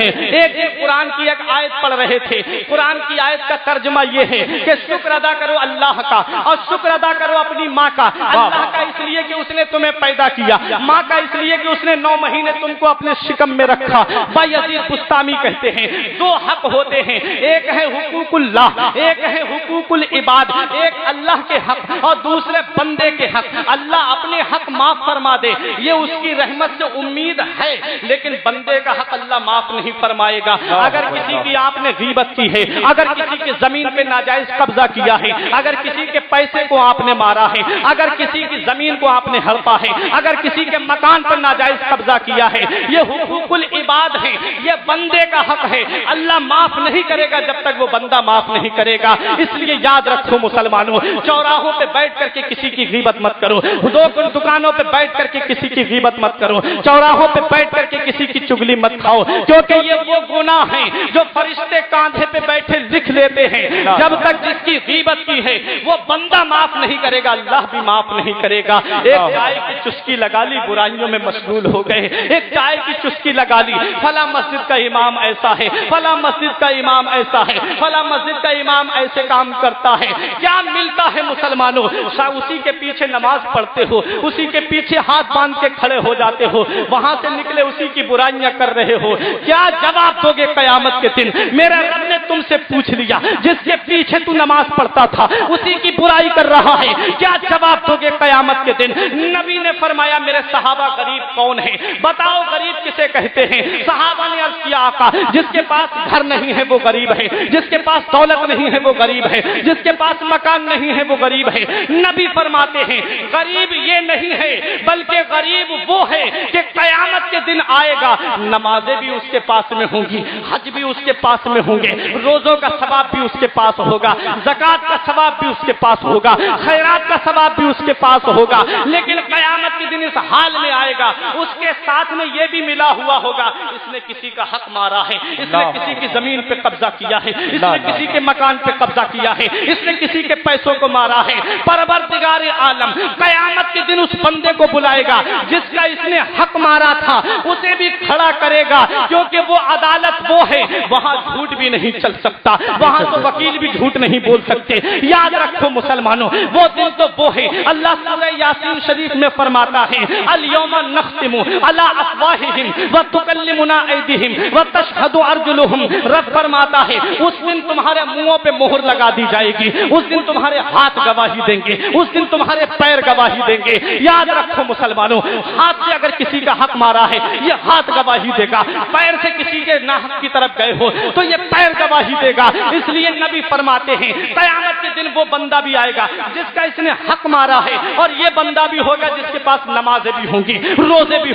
ہیں، ایک دن قرآن کی ایک آیت پڑھ رہے تھے، قرآن کی آیت کا ترجمہ یہ ہے کہ شکر ادا کرو اللہ کا اور شکر ادا کرو اپنی ماں کا۔ اللہ کا اس لیے کہ اس نے تمہیں پیدا کیا، ماں کا اس لیے کہ اس نے 9 مہینے تم کو اپنے شکم میں رکھا۔ بایزید بستامی کہتے ہیں 2 حق ہوتے ہیں، ایک ہے حقوق اللہ، ایک ہے حقوق العباد، ایک اللہ کے حق اور دوسرے بندے کے حق۔ اللہ اپنے حق معاف فرما دے یہ اس کی رحمت سے امید ہے، لیکن بندے کا حق اللہ معاف نہیں فرمائے گا۔ اگر کسی کی آپ نے غیبت کی ہے، اگر کسی کی زمین پہ ناجائز قبضہ کیا ہے، اگر کسی کے پیسے کو آپ نے مارا ہے، اگر کسی کی زمین کو آپ نے ہڑپا ہے، اگر کسی کے مکان پر ناجائز قبضہ کیا ہے، یہ حقوق العباد ہے، یہ بندے کا حق ہے۔ اللہ معاف نہیں کرے گا جب تک وہ بندہ معاف نہیں کرے گا۔ اس لیے یاد رکھو مسلمانوں، چوراہوں پہ بیٹھ کر کے کسی کی غیبت مت کرو، دکانوں پہ بیٹھ کر کے کسی کی غیبت مت کرو، چوراہوں پہ بیٹھ کر کے کسی کی چگلی مت کھاؤ، کیونکہ یہ وہ گناہ ہیں جو فرشتے کاندھے پہ بیٹھے لکھ لیتے ہیں۔ جب تک جس کی غیبت کی ہے وہ بندہ معاف نہیں کرے گا، اللہ بھی معاف نہیں کرے گا۔ ایک چائے کی چسکی لگا لی، برائیوں میں مشغول ہو گئے، ایک چائے کی چسکی لگا لی، فلاں مسجد کا امام ایسا ہے، فلاں مسجد کا امام ایسا ہے، فلاں مسجد کا امام ایسے کام کرتا ہے۔ کیا ملتا ہے مسلمانوں؟ اسی کے پیچھے نماز پڑھتے ہو، اسی کے پیچھے ہاتھ باندھ کے کھڑے ہو جاتے ہو، وہاں سے نکلے اسی کی برائیاں کر رہے ہو۔ کیا جواب دو گے قیامت کے دن؟ میرے رب نے تم سے پوچھ لیا، جس کے پیچھے تو نماز پڑھتا تھا اسی کی برائی کر رہا ہے، کیا جواب دو گے قیامت کے دن؟ نبی نے فرمایا میرے صحابہ غریب کون ہے؟ بتاؤ غریب کسے کہتے ہیں؟ صحابہ نے عرض کیا آقا جس کے پاس گھر نہیں ہے وہ غریب ہے، جس کے پاس دولت نہیں ہے وہ غریب ہے، جس کے پاس مکان نہیں ہے وہ غریب ہے۔ نبی فرماتے ہیں غریب یہ نہیں ہے بلکہ غریب وہ ہے کہ قیامت کے دن آئے گا، نمازیں بھی اس کے پاس میں ہوں گی، حج بھی اس کے پاس میں ہوں گے، روزوں کا ثواب بھی اس کے پاس ہوگا، زکات کا ثواب بھی اس کے پاس ہوگا، خیرات کا ثواب بھی اس کے پاس ہوگا، لیکن قیامت کے دن اس حال میں آئے گا اس کے ساتھ میں یہ بھی ملا ہوا ہوگا اس نے کسی کا حق مارا ہے، اس نے کسی کی زمین پہ قبضہ کیا ہے، اس نے کسی کے مکان پہ قبضہ کیا ہے، اس نے کسی کے پیسوں کو مارا ہے۔ پروردگار عالم قیامت کے دن اس بندے کو بلائے گا جس کا اس نے حق مارا تھا، اسے بھی کھڑا کرے گا، کیونکہ وہ عدالت وہ ہے وہاں جھوٹ بھی نہیں چل سکتا، وہاں تو وکیل بھی جھوٹ نہیں بول سکتے۔ یاد رکھو مسلمانوں وہ دن تو وہ ہے، اللہ سورہ یاسین شریف میں فرماتا ہے الیوم نختم علی افواہہم وتکلمنا ایدیہم وتشہد ارجلہم، رب فرماتا ہے اس دن تمہارے منہوں پہ مہر لگا دی جائے گی، اس دن تمہارے ہاتھ گواہی دیں گے، اس دن تمہارے پیر گواہی دیں گے۔ یاد رکھو مسلمانوں ہاتھ سے اگر کسی کا حق مارا ہے یہ ہاتھ گواہی دے گا، پیر سے کسی کے ناحق کی طرف گئے ہو تو یہ پیر گواہی دے گا۔ اس لیے نبی فرماتے ہیں قیامت کے دن وہ بندہ بھی آئے گا جس کا اس نے حق مارا ہے، اور یہ بندہ بھی ہوگا جس کے پاس نمازیں بھی ہوں گی، روزے بھی